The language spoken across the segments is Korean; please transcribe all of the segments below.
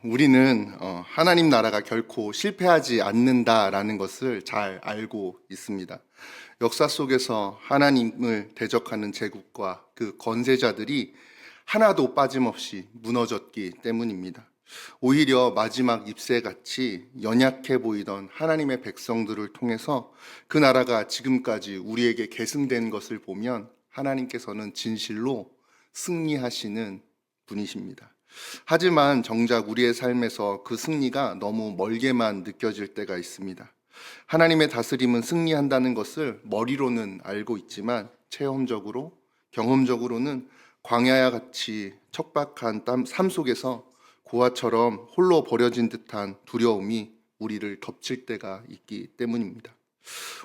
우리는 하나님 나라가 결코 실패하지 않는다라는 것을 잘 알고 있습니다. 역사 속에서 하나님을 대적하는 제국과 그 건세자들이 하나도 빠짐없이 무너졌기 때문입니다. 오히려 마지막 잎새같이 연약해 보이던 하나님의 백성들을 통해서 그 나라가 지금까지 우리에게 계승된 것을 보면 하나님께서는 진실로 승리하시는 분이십니다. 하지만 정작 우리의 삶에서 그 승리가 너무 멀게만 느껴질 때가 있습니다. 하나님의 다스림은 승리한다는 것을 머리로는 알고 있지만 체험적으로, 경험적으로는 광야와 같이 척박한 삶 속에서 고아처럼 홀로 버려진 듯한 두려움이 우리를 덮칠 때가 있기 때문입니다.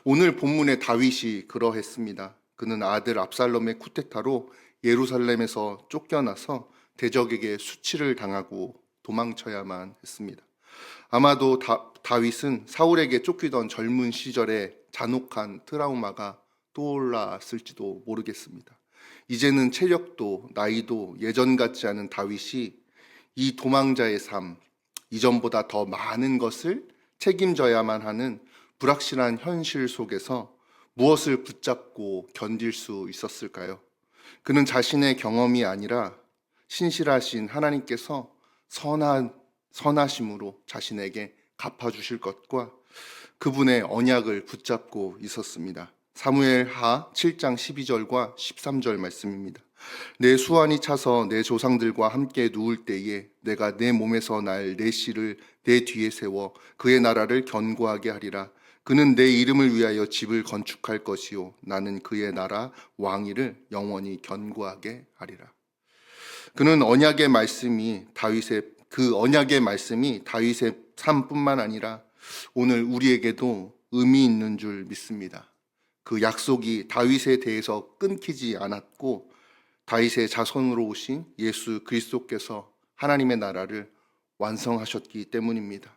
오늘 본문의 다윗이 그러했습니다. 그는 아들 압살롬의 쿠데타로 예루살렘에서 쫓겨나서 대적에게 수치를 당하고 도망쳐야만 했습니다. 아마도 다윗은 사울에게 쫓기던 젊은 시절에 잔혹한 트라우마가 떠올랐을지도 모르겠습니다. 이제는 체력도 나이도 예전 같지 않은 다윗이 이 도망자의 삶, 이전보다 더 많은 것을 책임져야만 하는 불확실한 현실 속에서 무엇을 붙잡고 견딜 수 있었을까요? 그는 자신의 경험이 아니라 신실하신 하나님께서 선하심으로 자신에게 갚아주실 것과 그분의 언약을 붙잡고 있었습니다. 사무엘하 7장 12절과 13절 말씀입니다. 내 수완이 차서 내 조상들과 함께 누울 때에 내가 내 몸에서 날 내 씨를 내 뒤에 세워 그의 나라를 견고하게 하리라. 그는 내 이름을 위하여 집을 건축할 것이요 나는 그의 나라 왕위를 영원히 견고하게 하리라. 그는 언약의 말씀이 다윗의 삶뿐만 아니라 오늘 우리에게도 의미 있는 줄 믿습니다. 그 약속이 다윗에 대해서 끊기지 않았고 다윗의 자손으로 오신 예수 그리스도께서 하나님의 나라를 완성하셨기 때문입니다.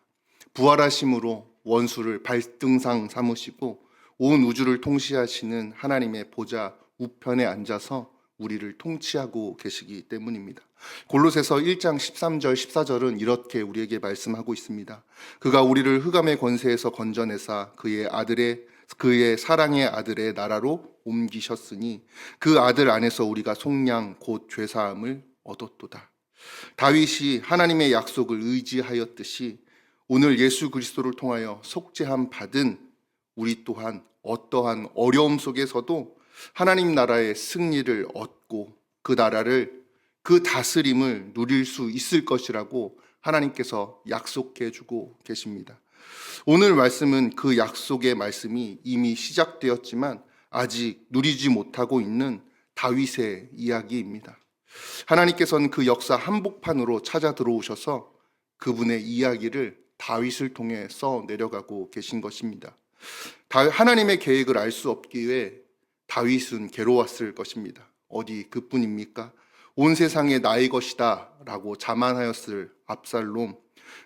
부활하심으로 원수를 발등상 삼으시고 온 우주를 통치하시는 하나님의 보좌 우편에 앉아서 우리를 통치하고 계시기 때문입니다. 골로새서 1장 13절 14절은 이렇게 우리에게 말씀하고 있습니다. 그가 우리를 흑암의 권세에서 건져내사 그의 사랑의 아들의 나라로 옮기셨으니 그 아들 안에서 우리가 속량 곧 죄사함을 얻었도다. 다윗이 하나님의 약속을 의지하였듯이 오늘 예수 그리스도를 통하여 속죄함 받은 우리 또한 어떠한 어려움 속에서도 하나님 나라의 승리를 얻고 그 다스림을 누릴 수 있을 것이라고 하나님께서 약속해 주고 계십니다. 오늘 말씀은 그 약속의 말씀이 이미 시작되었지만 아직 누리지 못하고 있는 다윗의 이야기입니다. 하나님께서는 그 역사 한복판으로 찾아 들어오셔서 그분의 이야기를 다윗을 통해 써 내려가고 계신 것입니다. 하나님의 계획을 알 수 없기에 다윗은 괴로웠을 것입니다. 어디 그뿐입니까? 온 세상이 나의 것이다 라고 자만하였을 압살롬,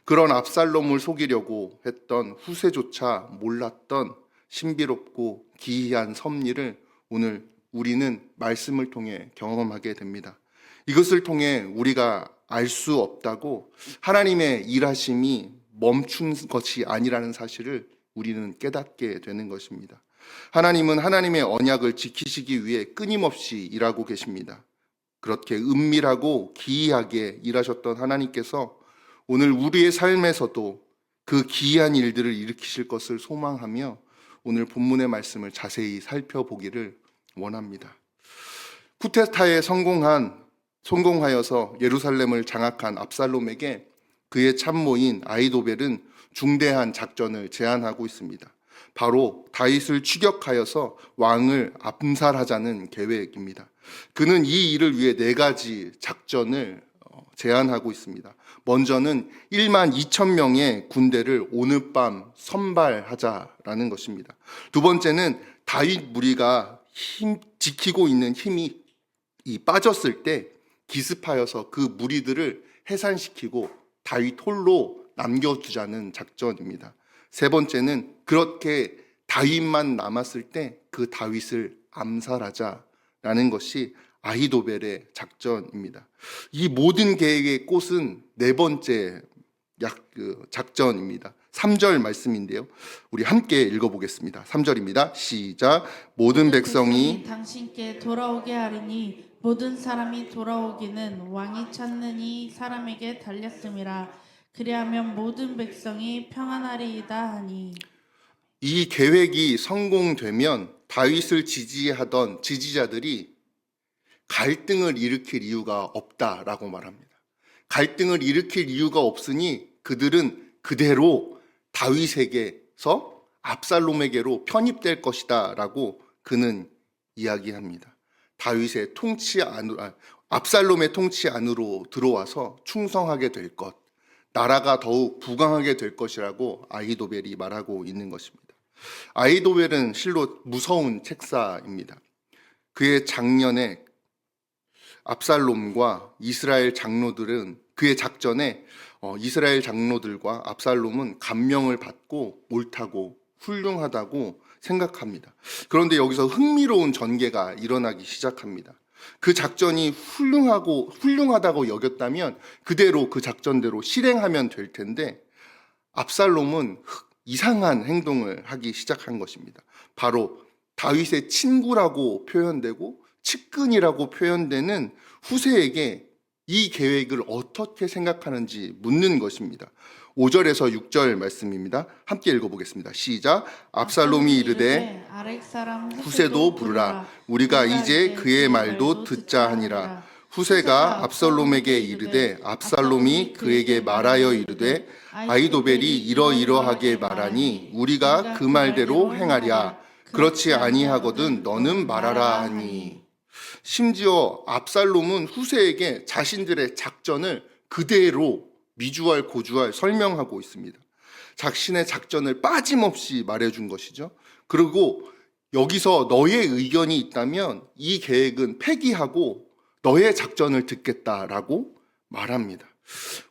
그런 압살롬을 속이려고 했던 후세조차 몰랐던 신비롭고 기이한 섭리를 오늘 우리는 말씀을 통해 경험하게 됩니다. 이것을 통해 우리가 알 수 없다고 하나님의 일하심이 멈춘 것이 아니라는 사실을 우리는 깨닫게 되는 것입니다. 하나님은 하나님의 언약을 지키시기 위해 끊임없이 일하고 계십니다. 그렇게 은밀하고 기이하게 일하셨던 하나님께서 오늘 우리의 삶에서도 그 기이한 일들을 일으키실 것을 소망하며 오늘 본문의 말씀을 자세히 살펴보기를 원합니다. 쿠데타에 성공하여서 예루살렘을 장악한 압살롬에게 그의 참모인 아히도벨은 중대한 작전을 제안하고 있습니다. 바로 다윗을 추격하여서 왕을 암살하자는 계획입니다. 그는 이 일을 위해 4가지 작전을 제안하고 있습니다. 먼저는 1만 2천 명의 군대를 오늘 밤 선발하자라는 것입니다. 두 번째는 다윗 무리가 지키고 있는 힘이 빠졌을 때 기습하여서 그 무리들을 해산시키고 다윗 홀로 남겨두자는 작전입니다. 세 번째는 그렇게 다윗만 남았을 때 그 다윗을 암살하자라는 것이 아히도벨의 작전입니다. 이 모든 계획의 꽃은 네 번째 작전입니다. 3절 말씀인데요. 우리 함께 읽어보겠습니다. 3절입니다. 시작. 모든 백성이 당신께 돌아오게 하리니 모든 사람이 돌아오기는 왕이 찾는 이 사람에게 달렸음이라. 그리하면 모든 백성이 평안하리이다 하니. 이 계획이 성공되면 다윗을 지지하던 지지자들이 갈등을 일으킬 이유가 없다라고 말합니다. 갈등을 일으킬 이유가 없으니 그들은 그대로 다윗에게서 압살롬에게로 편입될 것이다 라고 그는 이야기합니다. 다윗의 통치 안으로, 압살롬의 통치 안으로 들어와서 충성하게 될 것, 나라가 더욱 부강하게 될 것이라고 아히도벨이 말하고 있는 것입니다. 아히도벨은 실로 무서운 책사입니다. 그의 장년에 압살롬과 이스라엘 장로들은 그의 작전에 이스라엘 장로들과 압살롬은 감명을 받고 옳다고 훌륭하다고 생각합니다. 그런데 여기서 흥미로운 전개가 일어나기 시작합니다. 그 작전이 훌륭하다고 여겼다면 그대로 그 작전대로 실행하면 될 텐데 압살롬은 이상한 행동을 하기 시작한 것입니다. 바로 다윗의 친구라고 표현되고 측근이라고 표현되는 후세에게 이 계획을 어떻게 생각하는지 묻는 것입니다. 5절에서 6절 말씀입니다. 함께 읽어보겠습니다. 시작. 압살롬이 이르되 아렉 사람 후세도 부르라. 우리가 이제 그의 말도 듣자 하니라. 후세가 압살롬에게 이르되 압살롬이 그에게 말하여 이르되 아히도벨이 이러이러하게 말하니 우리가 그 말대로 행하랴. 그렇지 아니하거든 너는 말하라 하니. 심지어 압살롬은 후세에게 자신들의 작전을 그대로 미주알 고주알 설명하고 있습니다. 자신의 작전을 빠짐없이 말해준 것이죠. 그리고 여기서 너의 의견이 있다면 이 계획은 폐기하고 너의 작전을 듣겠다라고 말합니다.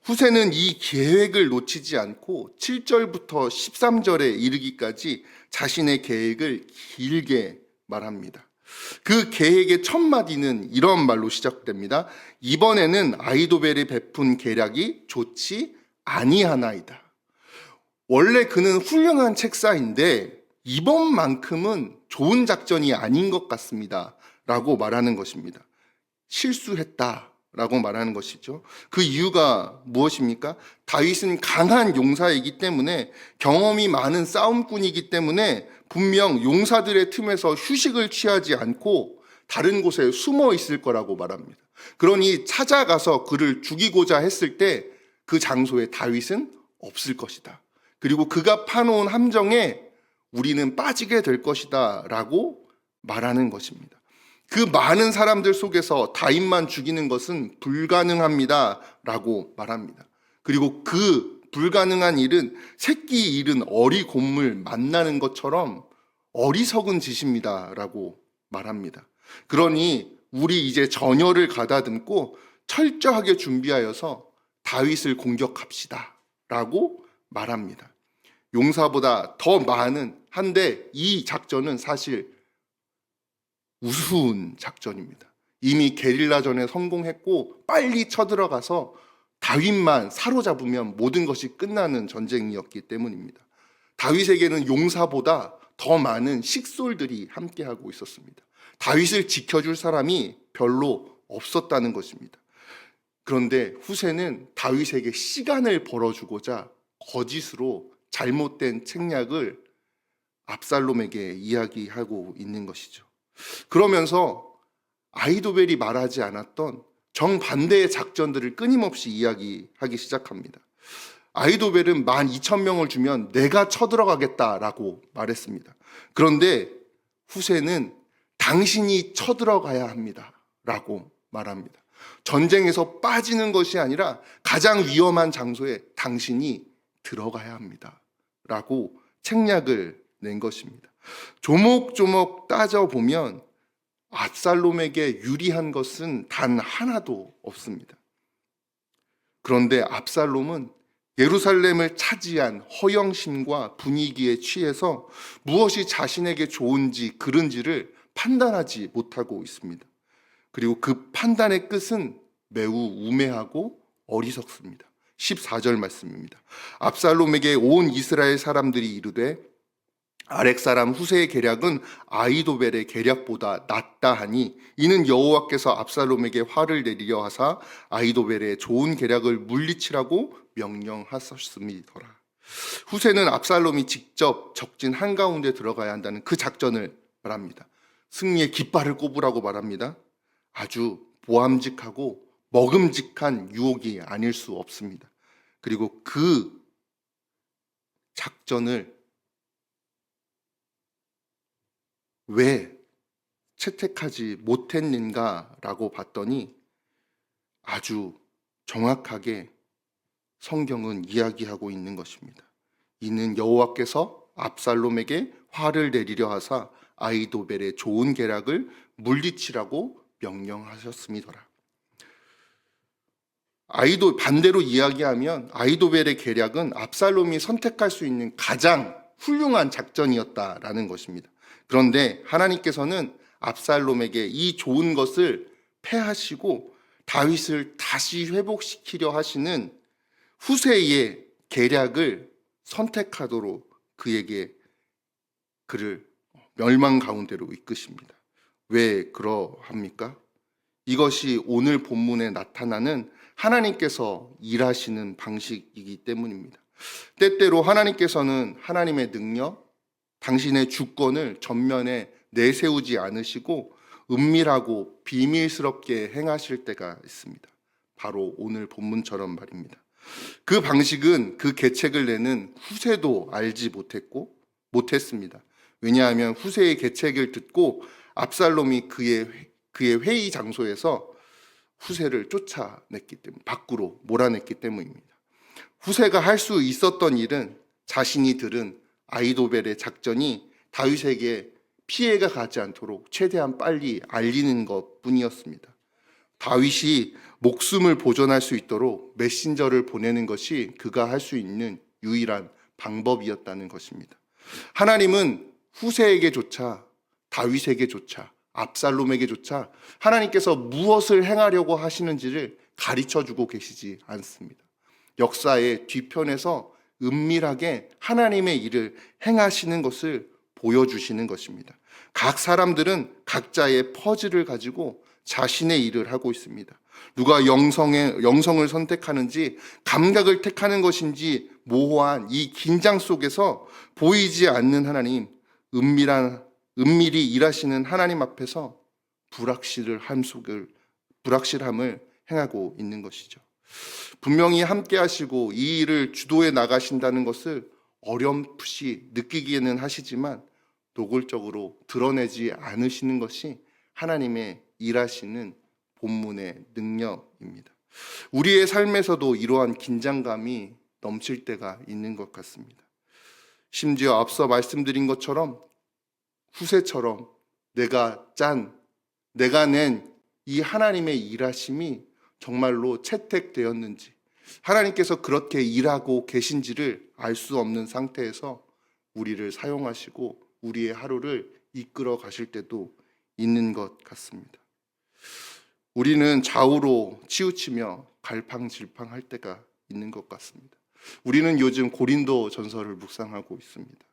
후세는 이 계획을 놓치지 않고 7절부터 13절에 이르기까지 자신의 계획을 길게 말합니다. 그 계획의 첫 마디는 이런 말로 시작됩니다. 이번에는 아히도벨이 베푼 계략이 좋지 아니하나이다. 원래 그는 훌륭한 책사인데 이번만큼은 좋은 작전이 아닌 것 같습니다 라고 말하는 것입니다. 실수했다라고 말하는 것이죠. 그 이유가 무엇입니까? 다윗은 강한 용사이기 때문에, 경험이 많은 싸움꾼이기 때문에 분명 용사들의 틈에서 휴식을 취하지 않고 다른 곳에 숨어 있을 거라고 말합니다. 그러니 찾아가서 그를 죽이고자 했을 때 그 장소에 다윗은 없을 것이다. 그리고 그가 파놓은 함정에 우리는 빠지게 될 것이다 라고 말하는 것입니다. 그 많은 사람들 속에서 다윗만 죽이는 것은 불가능합니다 라고 말합니다. 그리고 그 불가능한 일은 새끼 잃은 어리 곰을 만나는 것처럼 어리석은 짓입니다 라고 말합니다. 그러니 우리 이제 전열을 가다듬고 철저하게 준비하여서 다윗을 공격합시다 라고 말합니다. 용사보다 더 많은 한데 이 작전은 사실 우스운 작전입니다. 이미 게릴라전에 성공했고 빨리 쳐들어가서 다윗만 사로잡으면 모든 것이 끝나는 전쟁이었기 때문입니다. 다윗에게는 용사보다 더 많은 식솔들이 함께하고 있었습니다. 다윗을 지켜줄 사람이 별로 없었다는 것입니다. 그런데 후세는 다윗에게 시간을 벌어주고자 거짓으로 잘못된 책략을 압살롬에게 이야기하고 있는 것이죠. 그러면서 아히도벨이 말하지 않았던 정반대의 작전들을 끊임없이 이야기하기 시작합니다. 아히도벨은 12,000명을 주면 내가 쳐들어가겠다라고 말했습니다. 그런데 후세는 당신이 쳐들어가야 합니다 라고 말합니다. 전쟁에서 빠지는 것이 아니라 가장 위험한 장소에 당신이 들어가야 합니다 라고 책략을 낸 것입니다. 조목조목 따져보면 압살롬에게 유리한 것은 단 하나도 없습니다. 그런데 압살롬은 예루살렘을 차지한 허영심과 분위기에 취해서 무엇이 자신에게 좋은지 그른지를 판단하지 못하고 있습니다. 그리고 그 판단의 끝은 매우 우매하고 어리석습니다. 14절 말씀입니다. 압살롬에게 온 이스라엘 사람들이 이르되 아렉 사람 후세의 계략은 아히도벨의 계략보다 낫다 하니 이는 여호와께서 압살롬에게 화를 내리려 하사 아히도벨의 좋은 계략을 물리치라고 명령하셨음이더라. 후세는 압살롬이 직접 적진 한가운데 들어가야 한다는 그 작전을 말합니다. 승리의 깃발을 꼽으라고 말합니다. 아주 보암직하고 먹음직한 유혹이 아닐 수 없습니다. 그리고 그 작전을 왜 채택하지 못했는가라고 봤더니 아주 정확하게 성경은 이야기하고 있는 것입니다. 이는 여호와께서 압살롬에게 화를 내리려 하사 아히도벨의 좋은 계략을 물리치라고 명령하셨음이더라. 반대로 이야기하면 아히도벨의 계략은 압살롬이 선택할 수 있는 가장 훌륭한 작전이었다라는 것입니다. 그런데 하나님께서는 압살롬에게 이 좋은 것을 패하시고 다윗을 다시 회복시키려 하시는 후세의 계략을 선택하도록 그를 멸망 가운데로 이끄십니다. 왜 그러합니까? 이것이 오늘 본문에 나타나는 하나님께서 일하시는 방식이기 때문입니다. 때때로 하나님께서는 하나님의 능력, 당신의 주권을 전면에 내세우지 않으시고 은밀하고 비밀스럽게 행하실 때가 있습니다. 바로 오늘 본문처럼 말입니다. 그 방식은 그 계책을 내는 후세도 알지 못했습니다. 왜냐하면 후세의 계책을 듣고 압살롬이 그의 회의 장소에서 후세를 쫓아냈기 때문에, 밖으로 몰아냈기 때문입니다. 후세가 할 수 있었던 일은 자신이 들은 아히도벨의 작전이 다윗에게 피해가 가지 않도록 최대한 빨리 알리는 것뿐이었습니다. 다윗이 목숨을 보존할 수 있도록 메신저를 보내는 것이 그가 할 수 있는 유일한 방법이었다는 것입니다. 하나님은 후세에게조차, 다윗에게조차, 압살롬에게조차 하나님께서 무엇을 행하려고 하시는지를 가르쳐주고 계시지 않습니다. 역사의 뒤편에서 은밀하게 하나님의 일을 행하시는 것을 보여주시는 것입니다. 각 사람들은 각자의 퍼즐을 가지고 자신의 일을 하고 있습니다. 누가 영성을 선택하는지, 감각을 택하는 것인지 모호한 이 긴장 속에서 보이지 않는 하나님, 은밀히 일하시는 하나님 앞에서 불확실함을 행하고 있는 것이죠. 분명히 함께 하시고 이 일을 주도해 나가신다는 것을 어렴풋이 느끼기는 하시지만 노골적으로 드러내지 않으시는 것이 하나님의 일하시는 본문의 능력입니다. 우리의 삶에서도 이러한 긴장감이 넘칠 때가 있는 것 같습니다. 심지어 앞서 말씀드린 것처럼 후세처럼 내가 낸 이 하나님의 일하심이 정말로 채택되었는지, 하나님께서 그렇게 일하고 계신지를 알 수 없는 상태에서 우리를 사용하시고 우리의 하루를 이끌어 가실 때도 있는 것 같습니다. 우리는 좌우로 치우치며 갈팡질팡할 때가 있는 것 같습니다. 우리는 요즘 고린도 전서를 묵상하고 있습니다.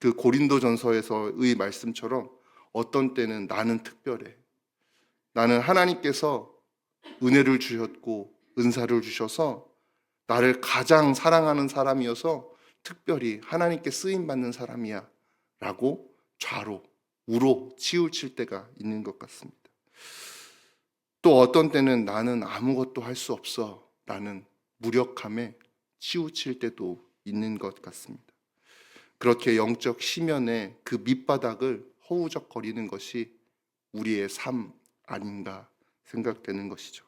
그 고린도 전서에서의 말씀처럼 어떤 때는 나는 특별해. 나는 하나님께서 은혜를 주셨고 은사를 주셔서 나를 가장 사랑하는 사람이어서 특별히 하나님께 쓰임받는 사람이야 라고 좌로 우로 치우칠 때가 있는 것 같습니다. 또 어떤 때는 나는 아무것도 할 수 없어 라는 무력함에 치우칠 때도 있는 것 같습니다. 그렇게 영적 심연의 그 밑바닥을 허우적거리는 것이 우리의 삶 아닌가 생각되는 것이죠.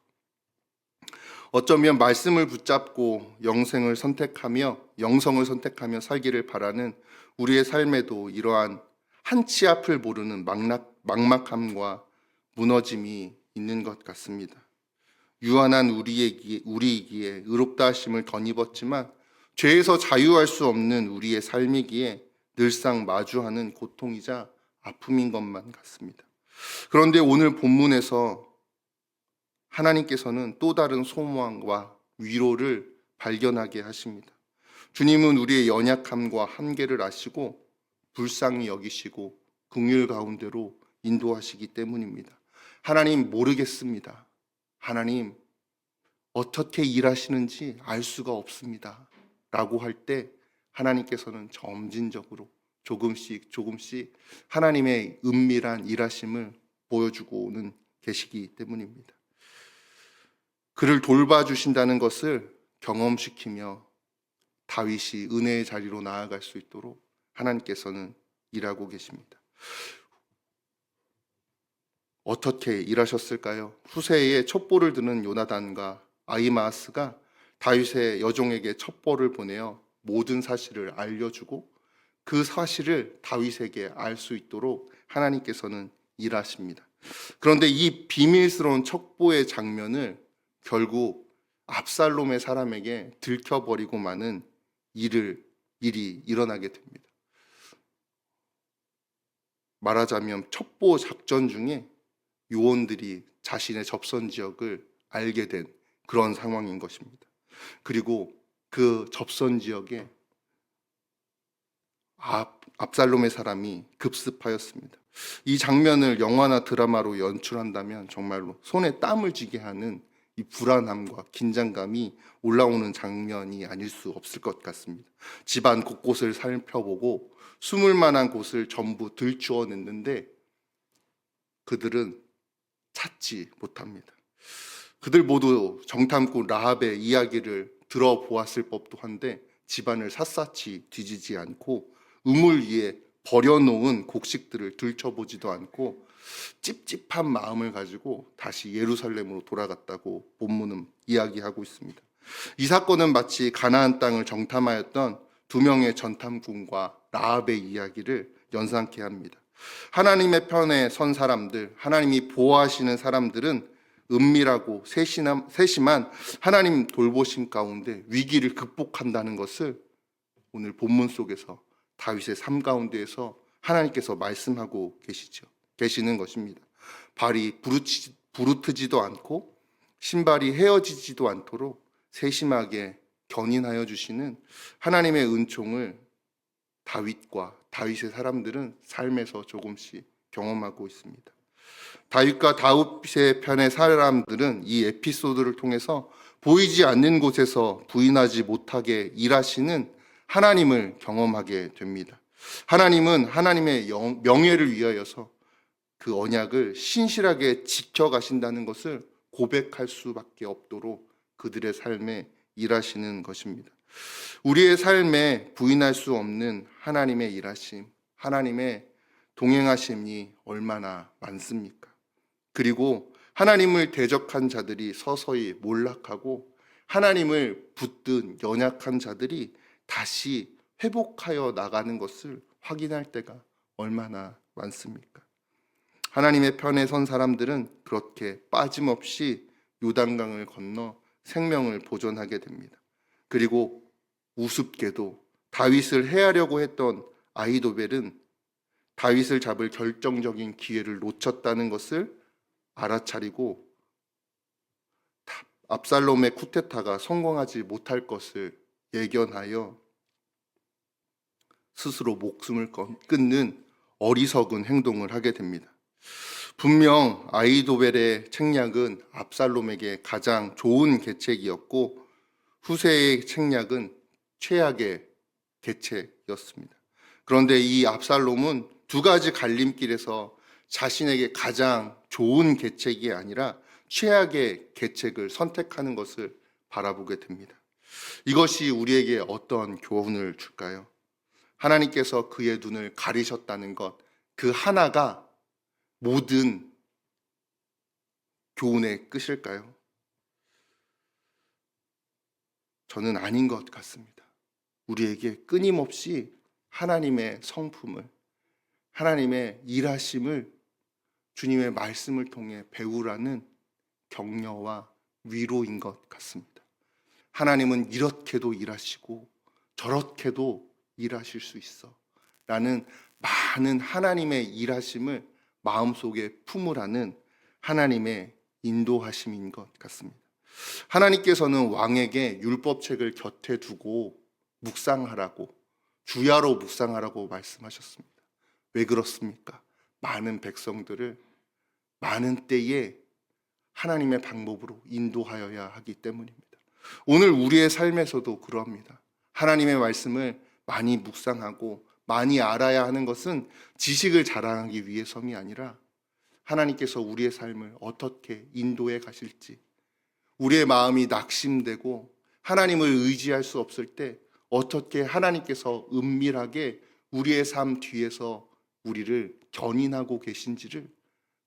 어쩌면 말씀을 붙잡고 영성을 선택하며 살기를 바라는 우리의 삶에도 이러한 한 치 앞을 모르는 막막함과 무너짐이 있는 것 같습니다. 유한한 우리이기에 의롭다 하심을 덧입었지만 죄에서 자유할 수 없는 우리의 삶이기에 늘상 마주하는 고통이자 아픔인 것만 같습니다. 그런데 오늘 본문에서 하나님께서는 또 다른 소망과 위로를 발견하게 하십니다. 주님은 우리의 연약함과 한계를 아시고 불쌍히 여기시고 긍휼 가운데로 인도하시기 때문입니다. 하나님 모르겠습니다. 하나님 어떻게 일하시는지 알 수가 없습니다. 라고 할 때 하나님께서는 점진적으로 조금씩 하나님의 은밀한 일하심을 보여주고는 계시기 때문입니다. 그를 돌봐주신다는 것을 경험시키며 다윗이 은혜의 자리로 나아갈 수 있도록 하나님께서는 일하고 계십니다. 어떻게 일하셨을까요? 후세에 첩보를 드는 요나단과 아히마아스가 다윗의 여종에게 첩보를 보내어 모든 사실을 알려주고 그 사실을 다윗에게 알 수 있도록 하나님께서는 일하십니다. 그런데 이 비밀스러운 첩보의 장면을 결국 압살롬의 사람에게 들켜버리고 마는 일이 일어나게 됩니다. 말하자면 첩보 작전 중에 요원들이 자신의 접선 지역을 알게 된 그런 상황인 것입니다. 그리고 그 접선 지역에 압살롬의 사람이 급습하였습니다. 이 장면을 영화나 드라마로 연출한다면 정말로 손에 땀을 쥐게 하는 이 불안함과 긴장감이 올라오는 장면이 아닐 수 없을 것 같습니다. 집안 곳곳을 살펴보고 숨을 만한 곳을 전부 들추어냈는데 그들은 찾지 못합니다. 그들 모두 정탐꾼 라합의 이야기를 들어보았을 법도 한데 집안을 샅샅이 뒤지지 않고 우물 위에 버려놓은 곡식들을 들춰보지도 않고 찝찝한 마음을 가지고 다시 예루살렘으로 돌아갔다고 본문은 이야기하고 있습니다. 이 사건은 마치 가나안 땅을 정탐하였던 두 명의 전탐꾼과 라합의 이야기를 연상케 합니다. 하나님의 편에 선 사람들, 하나님이 보호하시는 사람들은 은밀하고 세심한 하나님 돌보심 가운데 위기를 극복한다는 것을 오늘 본문 속에서 다윗의 삶 가운데에서 하나님께서 말씀하고 계시는 것입니다. 발이 부르트지도 않고 신발이 헤어지지도 않도록 세심하게 견인하여 주시는 하나님의 은총을 다윗과 다윗의 사람들은 삶에서 조금씩 경험하고 있습니다. 다윗과 다윗의 편의 사람들은 이 에피소드를 통해서 보이지 않는 곳에서 부인하지 못하게 일하시는 하나님을 경험하게 됩니다. 하나님은 하나님의 명예를 위하여서 그 언약을 신실하게 지켜가신다는 것을 고백할 수밖에 없도록 그들의 삶에 일하시는 것입니다. 우리의 삶에 부인할 수 없는 하나님의 일하심, 하나님의 동행하심이 얼마나 많습니까? 그리고 하나님을 대적한 자들이 서서히 몰락하고 하나님을 붙든 연약한 자들이 다시 회복하여 나가는 것을 확인할 때가 얼마나 많습니까? 하나님의 편에 선 사람들은 그렇게 빠짐없이 요단강을 건너 생명을 보존하게 됩니다. 그리고 우습게도 다윗을 해하려고 했던 아히도벨은 다윗을 잡을 결정적인 기회를 놓쳤다는 것을 알아차리고 압살롬의 쿠데타가 성공하지 못할 것을 예견하여 스스로 목숨을 끊는 어리석은 행동을 하게 됩니다. 분명 아히도벨의 책략은 압살롬에게 가장 좋은 계책이었고 후세의 책략은 최악의 계책이었습니다. 그런데 이 압살롬은 두 가지 갈림길에서 자신에게 가장 좋은 계책이 아니라 최악의 계책을 선택하는 것을 바라보게 됩니다. 이것이 우리에게 어떤 교훈을 줄까요? 하나님께서 그의 눈을 가리셨다는 것, 그 하나가 모든 교훈의 끝일까요? 저는 아닌 것 같습니다. 우리에게 끊임없이 하나님의 성품을, 하나님의 일하심을 주님의 말씀을 통해 배우라는 격려와 위로인 것 같습니다. 하나님은 이렇게도 일하시고 저렇게도 일하실 수 있어 라는 많은 하나님의 일하심을 마음속에 품으라는 하나님의 인도하심인 것 같습니다. 하나님께서는 왕에게 율법책을 곁에 두고 묵상하라고, 주야로 묵상하라고 말씀하셨습니다. 왜 그렇습니까? 많은 백성들을 많은 때에 하나님의 방법으로 인도하여야 하기 때문입니다. 오늘 우리의 삶에서도 그러합니다. 하나님의 말씀을 많이 묵상하고 많이 알아야 하는 것은 지식을 자랑하기 위해서이 아니라 하나님께서 우리의 삶을 어떻게 인도해 가실지, 우리의 마음이 낙심되고 하나님을 의지할 수 없을 때 어떻게 하나님께서 은밀하게 우리의 삶 뒤에서 우리를 견인하고 계신지를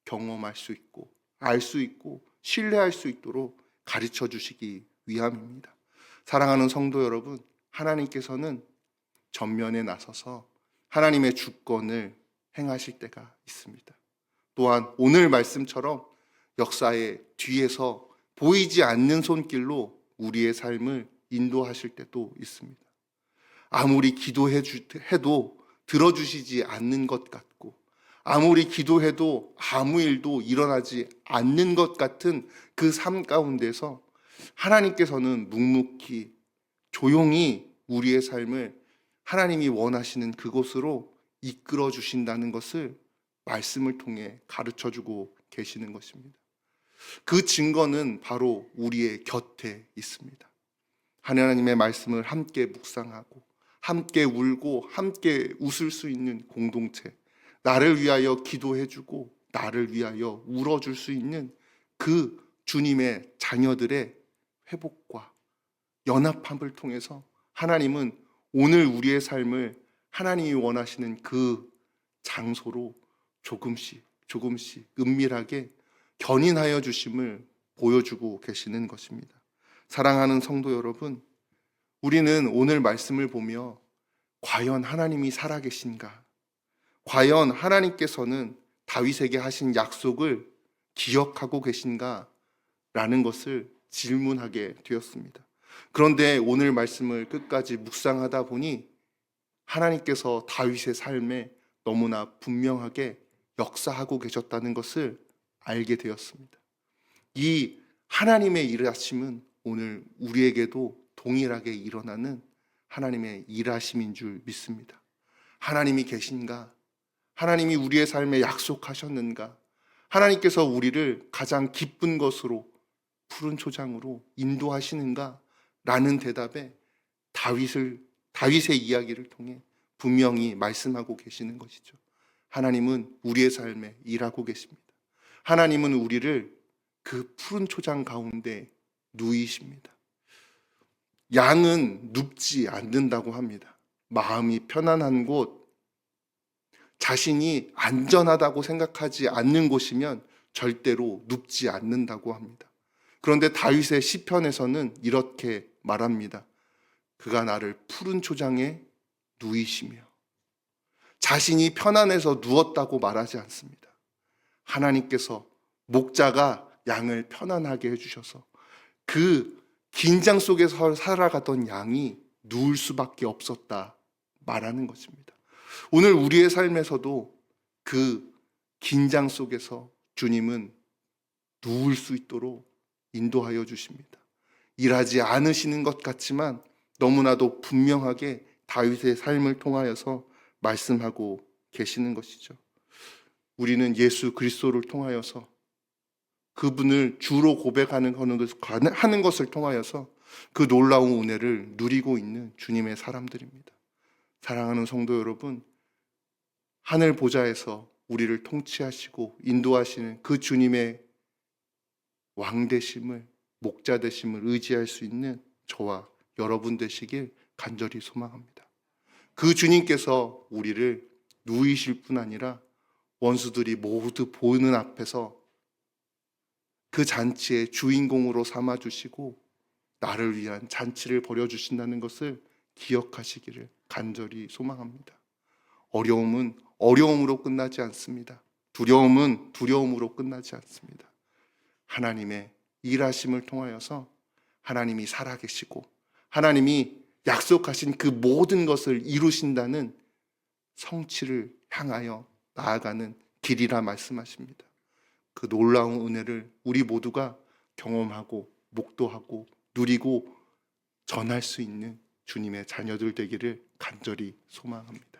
경험할 수 있고 알 수 있고 신뢰할 수 있도록 가르쳐 주시기 위함입니다. 사랑하는 성도 여러분, 하나님께서는 전면에 나서서 하나님의 주권을 행하실 때가 있습니다. 또한 오늘 말씀처럼 역사의 뒤에서 보이지 않는 손길로 우리의 삶을 인도하실 때도 있습니다. 아무리 기도해도 들어주시지 않는 것 같고, 아무리 기도해도 아무 일도 일어나지 않는 것 같은 그 삶 가운데서 하나님께서는 묵묵히 조용히 우리의 삶을 하나님이 원하시는 그곳으로 이끌어 주신다는 것을 말씀을 통해 가르쳐 주고 계시는 것입니다. 그 증거는 바로 우리의 곁에 있습니다. 하나님의 말씀을 함께 묵상하고 함께 울고 함께 웃을 수 있는 공동체, 나를 위하여 기도해주고 나를 위하여 울어줄 수 있는 그 주님의 자녀들의 회복과 연합함을 통해서 하나님은 오늘 우리의 삶을 하나님이 원하시는 그 장소로 조금씩 은밀하게 견인하여 주심을 보여주고 계시는 것입니다. 사랑하는 성도 여러분, 우리는 오늘 말씀을 보며 과연 하나님이 살아계신가? 과연 하나님께서는 다윗에게 하신 약속을 기억하고 계신가? 라는 것을 질문하게 되었습니다. 그런데 오늘 말씀을 끝까지 묵상하다 보니 하나님께서 다윗의 삶에 너무나 분명하게 역사하고 계셨다는 것을 알게 되었습니다. 이 하나님의 일하심은 오늘 우리에게도 동일하게 일어나는 하나님의 일하심인 줄 믿습니다. 하나님이 계신가? 하나님이 우리의 삶에 약속하셨는가? 하나님께서 우리를 가장 기쁜 것으로 푸른 초장으로 인도하시는가? 라는 대답에 다윗의 이야기를 통해 분명히 말씀하고 계시는 것이죠. 하나님은 우리의 삶에 일하고 계십니다. 하나님은 우리를 그 푸른 초장 가운데 누이십니다. 양은 눕지 않는다고 합니다. 마음이 편안한 곳, 자신이 안전하다고 생각하지 않는 곳이면 절대로 눕지 않는다고 합니다. 그런데 다윗의 시편에서는 이렇게 말합니다. 그가 나를 푸른 초장에 누이시며, 자신이 편안해서 누웠다고 말하지 않습니다. 하나님께서 목자가 양을 편안하게 해주셔서 그 긴장 속에서 살아가던 양이 누울 수밖에 없었다 말하는 것입니다. 오늘 우리의 삶에서도 그 긴장 속에서 주님은 누울 수 있도록 인도하여 주십니다. 일하지 않으시는 것 같지만 너무나도 분명하게 다윗의 삶을 통하여서 말씀하고 계시는 것이죠. 우리는 예수 그리스도를 통하여서 그분을 주로 고백하는 하는 것을 통하여서 그 놀라운 은혜를 누리고 있는 주님의 사람들입니다. 사랑하는 성도 여러분, 하늘 보좌에서 우리를 통치하시고 인도하시는 그 주님의 왕 되심을, 목자 되심을 의지할 수 있는 저와 여러분 되시길 간절히 소망합니다. 그 주님께서 우리를 누이실 뿐 아니라 원수들이 모두 보는 앞에서 그 잔치의 주인공으로 삼아주시고 나를 위한 잔치를 벌여주신다는 것을 기억하시기를 간절히 소망합니다. 어려움은 어려움으로 끝나지 않습니다. 두려움은 두려움으로 끝나지 않습니다. 하나님의 일하심을 통하여서 하나님이 살아계시고 하나님이 약속하신 그 모든 것을 이루신다는 성취를 향하여 나아가는 길이라 말씀하십니다. 그 놀라운 은혜를 우리 모두가 경험하고 목도하고 누리고 전할 수 있는 주님의 자녀들 되기를 간절히 소망합니다.